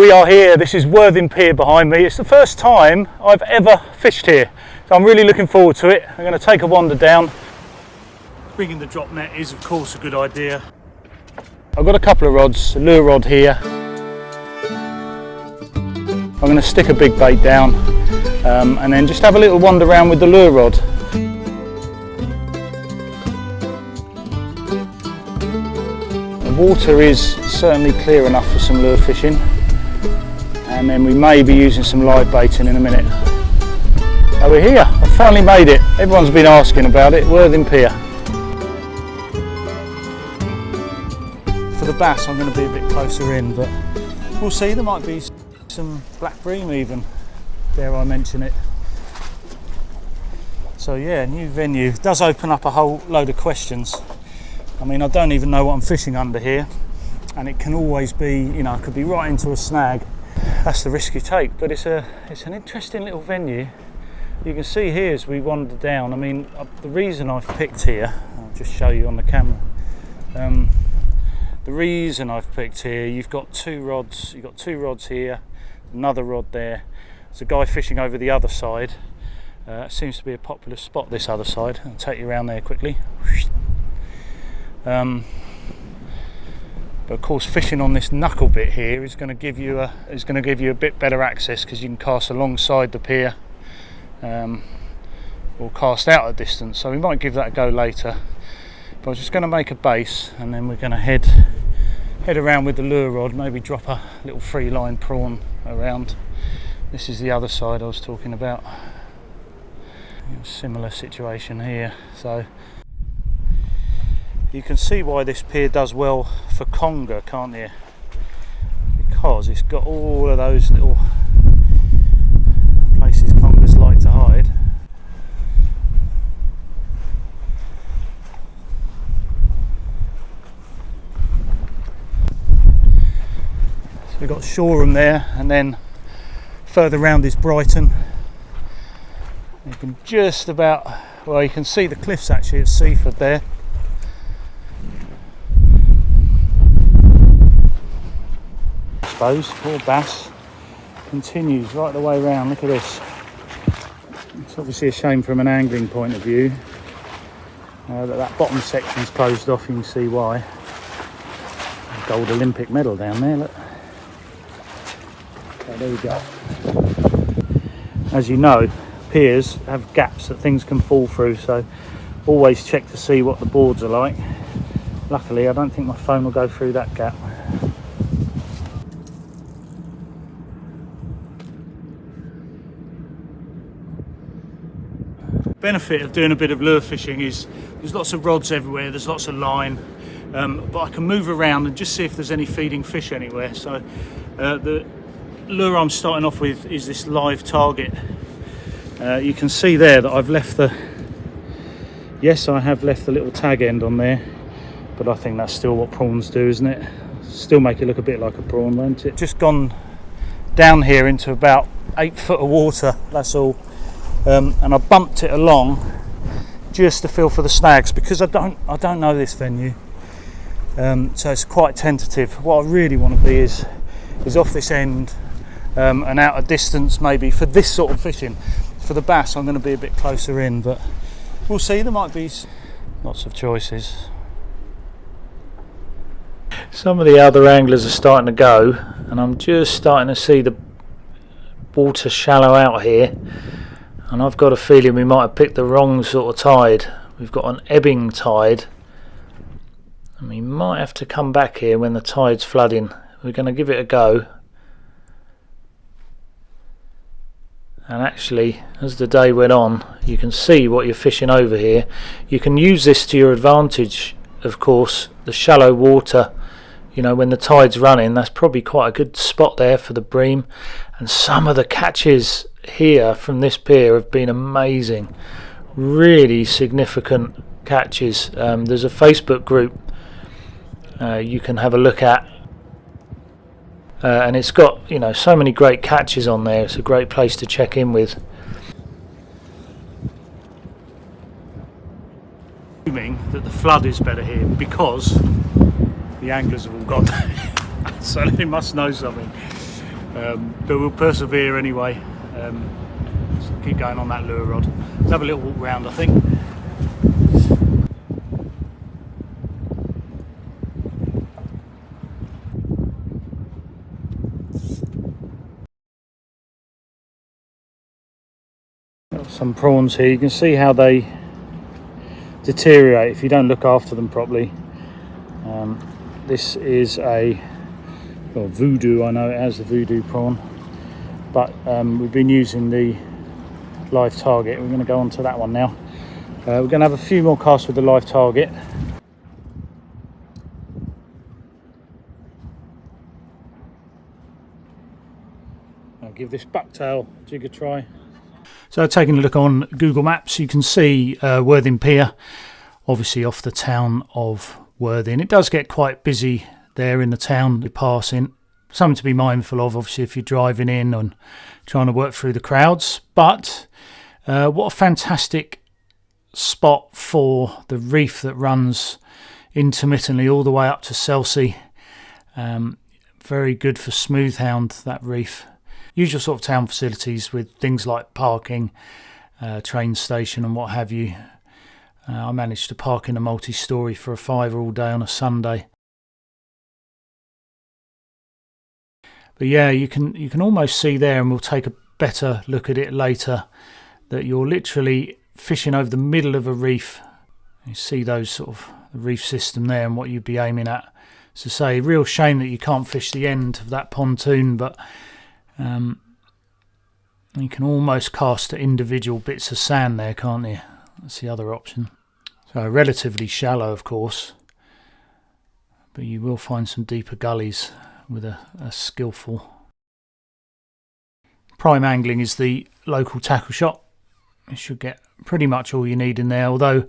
We are here, this is Worthing Pier behind me. It's the first time I've ever fished here, so I'm really looking forward to it. I'm going to take a wander down. Bringing the drop net is of course a good idea. I've got a couple of rods, a lure rod here. I'm going to stick a big bait down and then just have a little wander around with the lure rod. The water is certainly clear enough for some lure fishing. And then we may be using some live baiting in a minute. Oh, we're here, I've finally made it. Everyone's been asking about it, Worthing Pier. For the bass I'm going to be a bit closer in, but we'll see, there might be some black bream even, dare I mention it. So yeah, new venue, does open up a whole load of questions. I mean, I don't even know what I'm fishing under here, and it can always be, you know, I could be right into a snag. That's the risk you take, but it's an interesting little venue. You can see here as we wander down, I mean, the reason I've picked here, I'll just show you on the camera. The reason I've picked here, you've got two rods here, another rod there. There's a guy fishing over the other side. Seems to be a popular spot, this other side. I'll take you around there quickly. But of course, fishing on this knuckle bit here is going to give you a bit better access, because you can cast alongside the pier or cast out a distance. So we might give that a go later. But I was just going to make a base, and then we're going to head around with the lure rod. Maybe drop a little free line prawn around. This is the other side I was talking about. Similar situation here. So you can see why this pier does well for conger, can't you? Because it's got all of those little places congers like to hide. So we've got Shoreham there, and then further round is Brighton. You can just about, well, you can see the cliffs actually at Seaford there. Poor bass continues right the way around. Look at this. It's obviously a shame from an angling point of view that bottom section's closed off. You can see why. Gold Olympic medal down there, look. Okay, there we go. As you know, piers have gaps that things can fall through, so always check to see what the boards are like. Luckily I don't think my phone will go through that gap. Benefit of doing a bit of lure fishing is there's lots of rods everywhere, there's lots of line, but I can move around and just see if there's any feeding fish anywhere. So the lure I'm starting off with is this live target. You can see there that I've left I have left the little tag end on there, but I think that's still what prawns do, isn't it? Still make it look a bit like a prawn, won't it? Just gone down here into about 8 foot of water, that's all. And I bumped it along just to feel for the snags, because I don't know this venue, so it's quite tentative. What I really want to be is off this end and out a distance, maybe for this sort of fishing. For the bass I'm going to be a bit closer in, but we'll see. There might be lots of choices. Some of the other anglers are starting to go, and I'm just starting to see the water shallow out here. And I've got a feeling we might have picked the wrong sort of tide. We've got an ebbing tide, and we might have to come back here when the tide's flooding. We're going to give it a go. And actually, as the day went on, you can see what you're fishing over here. You can use this to your advantage, of course. The shallow water, you know, when the tide's running, that's probably quite a good spot there for the bream. And some of the catches here from this pier have been amazing, really significant catches. There's a Facebook group you can have a look at, and it's got, you know, so many great catches on there. It's a great place to check in with. Assuming that the flood is better here because the anglers have all gone so they must know something. but we'll persevere anyway. So keep going on that lure rod. Let's have a little walk round, I think. Got some prawns here. You can see how they deteriorate if you don't look after them properly. This is a voodoo, I know it has the voodoo prawn, but we've been using the live target. We're going to go on to that one now. We're going to have a few more casts with the live target. I'll give this bucktail jig a try. So taking a look on Google Maps, you can see Worthing Pier, obviously off the town of Worthing. It does get quite busy there in the town you're passing. Something to be mindful of, obviously, if you're driving in and trying to work through the crowds. But what a fantastic spot for the reef that runs intermittently all the way up to Chelsea. Very good for smoothhound, that reef. Usual sort of town facilities with things like parking, train station and what have you. I managed to park in a multi-storey for a £5 all day on a Sunday. But yeah, you can almost see there, and we'll take a better look at it later, that you're literally fishing over the middle of a reef. You see those sort of the reef system there and what you'd be aiming at. As I say, real shame that you can't fish the end of that pontoon, but you can almost cast at individual bits of sand there, can't you? That's the other option. So relatively shallow, of course, but you will find some deeper gullies with a skillful. Prime Angling is the local tackle shop. You should get pretty much all you need in there, although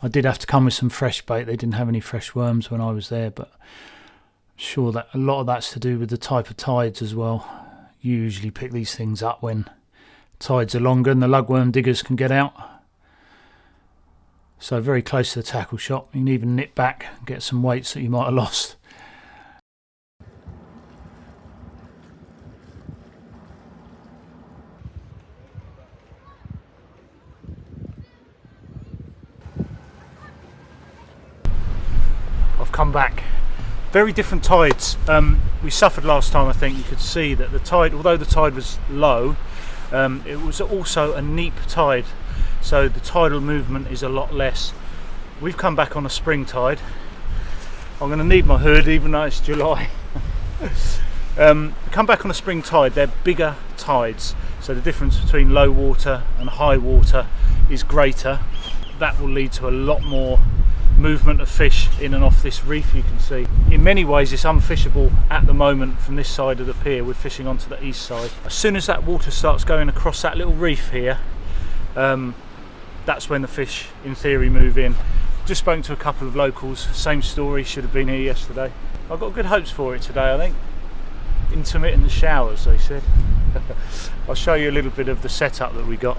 I did have to come with some fresh bait. They didn't have any fresh worms when I was there, but I'm sure that a lot of that's to do with the type of tides as well. You usually pick these things up when tides are longer and the lugworm diggers can get out. So very close to the tackle shop. You can even nip back and get some weights that you might have lost. I've come back. Very different tides. We suffered last time. I think you could see that the tide, although the tide was low, it was also a neap tide, so the tidal movement is a lot less. We've come back on a spring tide. I'm going to need my hood even though it's July. Come back on a spring tide. They're bigger tides, so the difference between low water and high water is greater. That will lead to a lot more movement of fish in and off this reef. You can see in many ways it's unfishable at the moment from this side of the pier. We're fishing onto the east side. As soon as that water starts going across that little reef here, that's when the fish in theory move in. Just spoken to a couple of locals, same story, should have been here yesterday. I've got good hopes for it today, I think. Intermittent showers, they said. I'll show you a little bit of the setup that we got.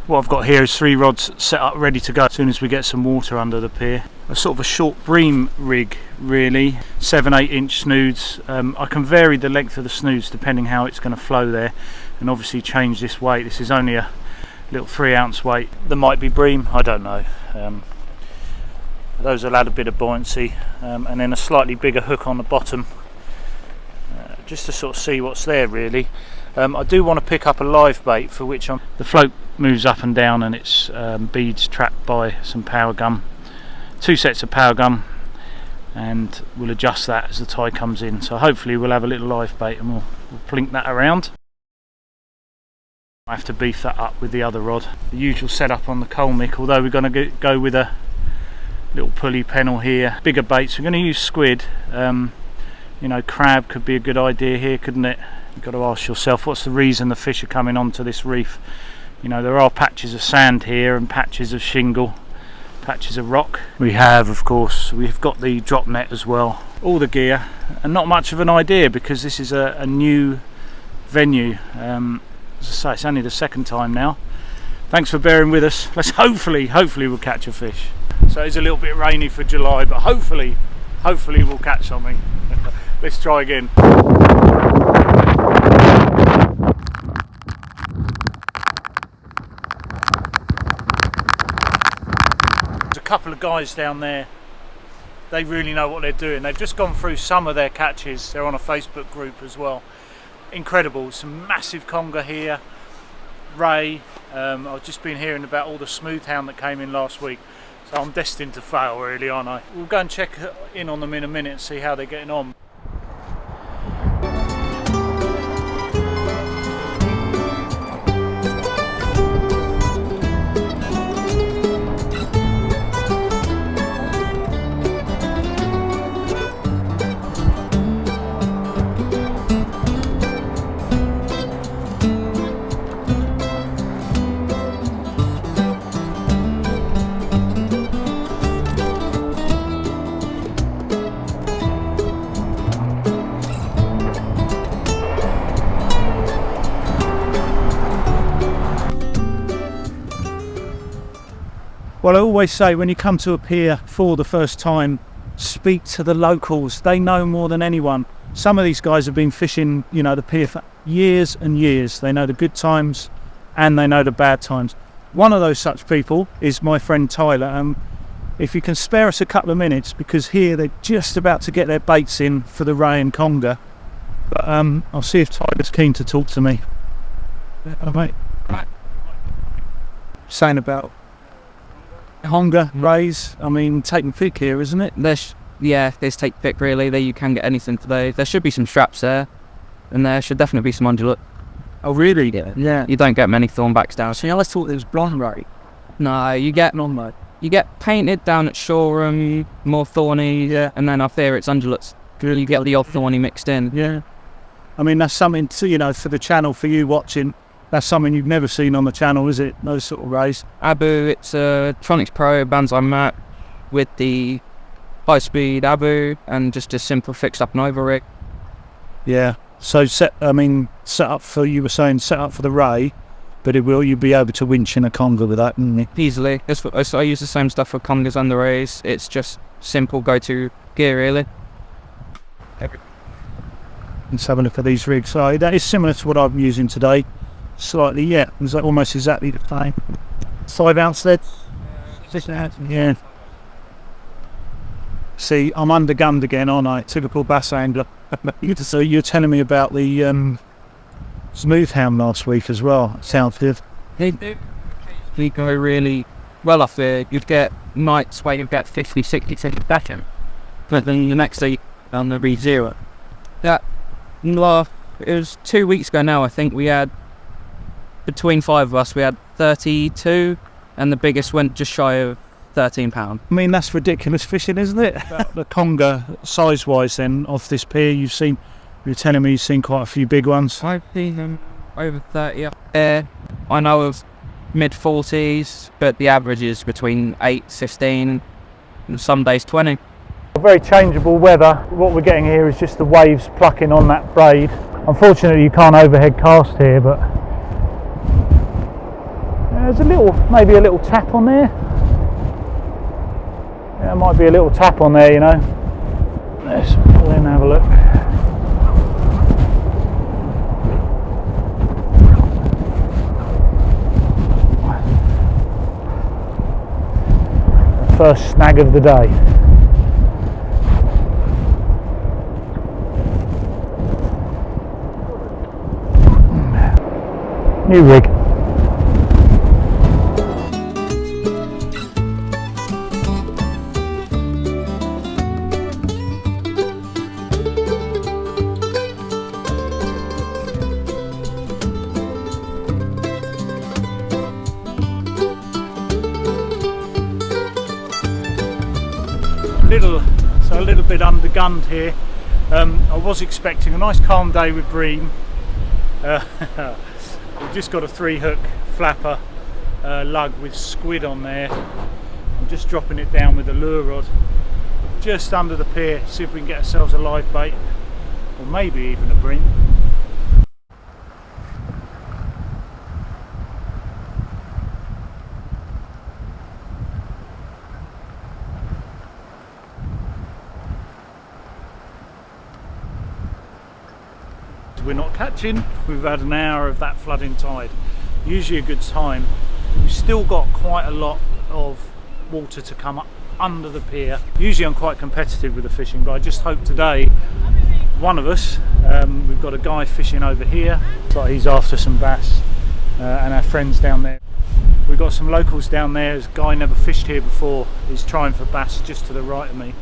What I've got here is 3 rods set up ready to go as soon as we get some water under the pier. A sort of a short bream rig really, 7-8 inch snoods. I can vary the length of the snoods depending how it's going to flow there, and obviously change this weight. This is only a little 3 ounce weight. There might be bream, I don't know. Those will add a bit of buoyancy, and then a slightly bigger hook on the bottom, just to sort of see what's there really. I do want to pick up a live bait, for which the float moves up and down and it's beads trapped by some power gum. 2 sets of power gum, and we'll adjust that as the tide comes in. So hopefully we'll have a little live bait and we'll plink that around. I have to beef that up with the other rod. The usual setup on the coal mick, although we're going to go with a little pulley pennel here. Bigger baits, we're going to use squid. You know, crab could be a good idea here, couldn't it? You've got to ask yourself, what's the reason the fish are coming onto this reef? You know, there are patches of sand here and patches of shingle, patches of rock. We have, of course, we've got the drop net as well. All the gear, and not much of an idea because this is a new venue. As I say, it's only the 2nd time now. Thanks for bearing with us. Let's hopefully we'll catch a fish. So it's a little bit rainy for July, but hopefully we'll catch something. Let's try again. guys down there, they really know what they're doing. They've just gone through some of their catches. They're on a Facebook group as well. Incredible, some massive conger here. Ray, I've just been hearing about all the smoothhound that came in last week, so I'm destined to fail really, aren't I? We'll go and check in on them in a minute and see how they're getting on. Well, I always say when you come to a pier for the first time, speak to the locals. They know more than anyone. Some of these guys have been fishing, you know, the pier for years and years. They know the good times and they know the bad times. One of those such people is my friend Tyler. If you can spare us a couple of minutes, because here they're just about to get their baits in for the ray and conger. But I'll see if Tyler's keen to talk to me. Oh, mate. Right. Saying about conger, rays, I mean, taking thick here, isn't it? Yeah, there's take thick really. There you can get anything today. There should be some straps there, and there should definitely be some undulate. Oh really? Yeah. You don't get many thornbacks down. So I thought there was blonde ray. No, you get painted down at Shoreham, more thorny, yeah, and then up there it's undulates. Good. You get the odd thorny mixed in. Yeah. I mean, that's something to, you know, for the channel, for you watching. That's something you've never seen on the channel, is it? Those sort of rays. Abu, it's a Tronics Pro Banzai mat with the high-speed Abu and just a simple fixed up and over rig. Yeah. So set up for, you were saying set up for the ray, but you'll be able to winch in a conger with that, wouldn't you? Easily. So I use the same stuff for congers and the rays. It's just simple go-to gear, really. Let's have a look at these rigs. So that is similar to what I'm using today. Slightly, yeah. It's like almost exactly the same. 5 ounce lead. Yeah. See, I'm undergunned again, aren't I? Typical bass angler. So you're telling me about the smoothhound last week as well. Sounds good. They do. We go really well off there. You'd get nights where you'd get 50, 60 seconds back in. But then the next day, on the re-zero. It was 2 weeks ago now, I think, we had, between 5 of us, we had 32, and the biggest went just shy of £13. I mean, that's ridiculous fishing, isn't it? The conger, size-wise then, off this pier, you're telling me you've seen quite a few big ones. I've seen them over 30 up there. I know of mid-40s, but the average is between 8, 15, and some days 20. Very changeable weather. What we're getting here is just the waves plucking on that braid. Unfortunately, you can't overhead cast here, but there's maybe a little tap on there. Yeah, there might be a little tap on there, you know. Let's pull in and have a look. First snag of the day. New rig. A little bit undergunned here. I was expecting a nice calm day with bream. We've just got a 3-hook flapper lug with squid on there. I'm just dropping it down with a lure rod just under the pier, see if we can get ourselves a live bait, or maybe even a bream. We're not catching. We've had an hour of that flooding tide, usually a good time. We've still got quite a lot of water to come up under the pier. Usually I'm quite competitive with the fishing, but I just hope today one of us, we've got a guy fishing over here, it's like he's after some bass, and our friends down there. We've got some locals down there. There's a guy never fished here before, he's trying for bass just to the right of me.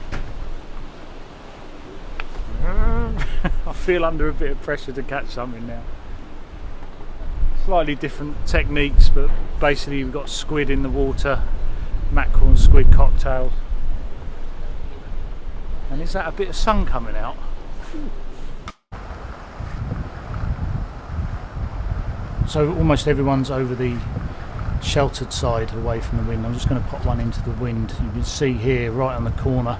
I feel under a bit of pressure to catch something now. Slightly different techniques, but basically we've got squid in the water, mackerel and squid cocktail. And is that a bit of sun coming out? So almost everyone's over the sheltered side away from the wind. I'm just going to pop one into the wind. You can see here right on the corner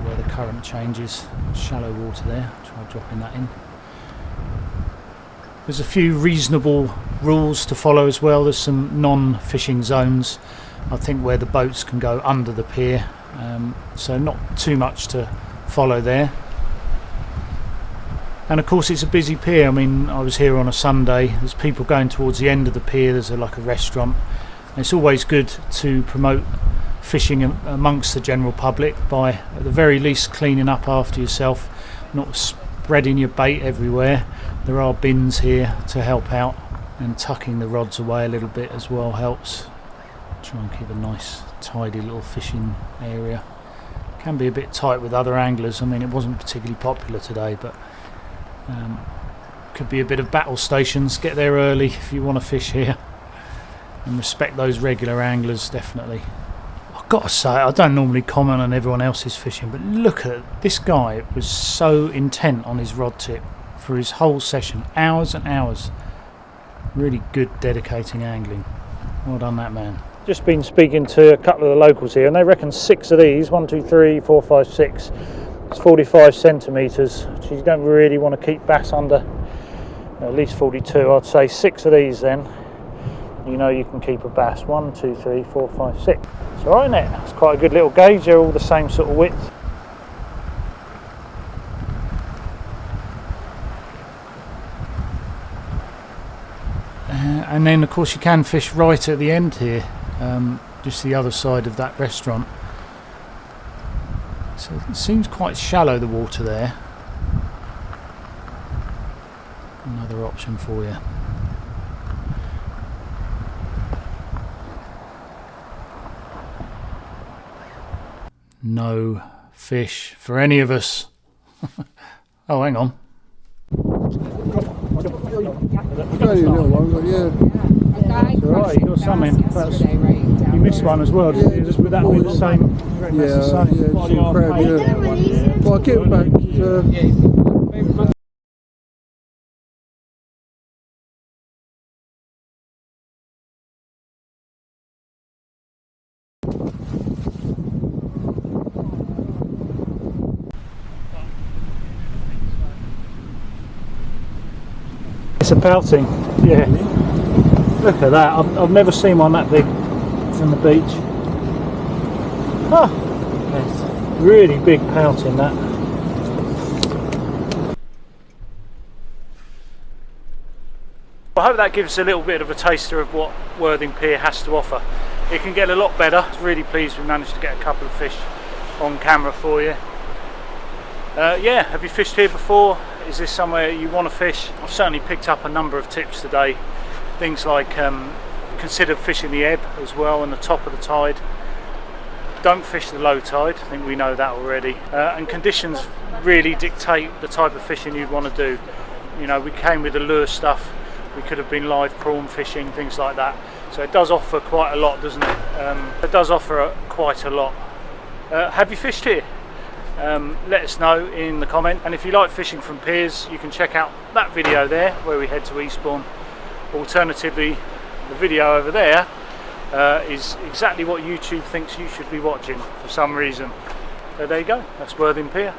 where the current changes. Shallow water there. Try dropping that in. There's a few reasonable rules to follow as well. There's some non-fishing zones, I think, where the boats can go under the pier, so not too much to follow there. And of course it's a busy pier. I mean, I was here on a Sunday, there's people going towards the end of the pier, there's like a restaurant. And it's always good to promote fishing amongst the general public by at the very least cleaning up after yourself, not spreading your bait everywhere. There are bins here to help out, and tucking the rods away a little bit as well helps. Try and keep a nice tidy little fishing area. Can be a bit tight with other anglers. I mean, it wasn't particularly popular today, but could be a bit of battle stations. Get there early if you want to fish here, and respect those regular anglers, definitely. I've got to say, I don't normally comment on everyone else's fishing, but look at this guy. Was so intent on his rod tip for his whole session, hours and hours. Really good, dedicating angling. Well done, that man. Just been speaking to a couple of the locals here, and they reckon 6 of these, 1, 2, 3, 4, 5, 6, it's 45 centimetres, which you don't really want to keep bass under at least 42. I'd say 6 of these then, you know you can keep a bass. 1, 2, 3, 4, 5, 6. It's alright, isn't it? It's quite a good little gauge. They're all the same sort of width. And then of course you can fish right at the end here, just the other side of that restaurant. So it seems quite shallow, the water there. Another option for you. No fish for any of us. Oh, hang on. Only a little one, but yeah. It's alright, you got some in. You missed one as well, didn't you? Just with that being the same. Yeah, small crab, yeah. Well, I'll get him back. It's a pouting, yeah. Look at that, I've never seen one that big from the beach. Ah, yes. Really big pouting, that. I hope that gives a little bit of a taster of what Worthing Pier has to offer. It can get a lot better. I was really pleased we managed to get a couple of fish on camera for you. Yeah, have you fished here before? Is this somewhere you want to fish? I've certainly picked up a number of tips today. Things like consider fishing the ebb as well and the top of the tide. Don't fish the low tide, I think we know that already. And conditions really dictate the type of fishing you'd want to do. You know, we came with the lure stuff. We could have been live prawn fishing, things like that. So it does offer quite a lot, doesn't it? It does offer quite a lot. Have you fished here? Let us know in the comment, and if you like fishing from piers, you can check out that video there where we head to Eastbourne. Alternatively, the video over there is exactly what YouTube thinks you should be watching for some reason. So there you go, that's Worthing Pier.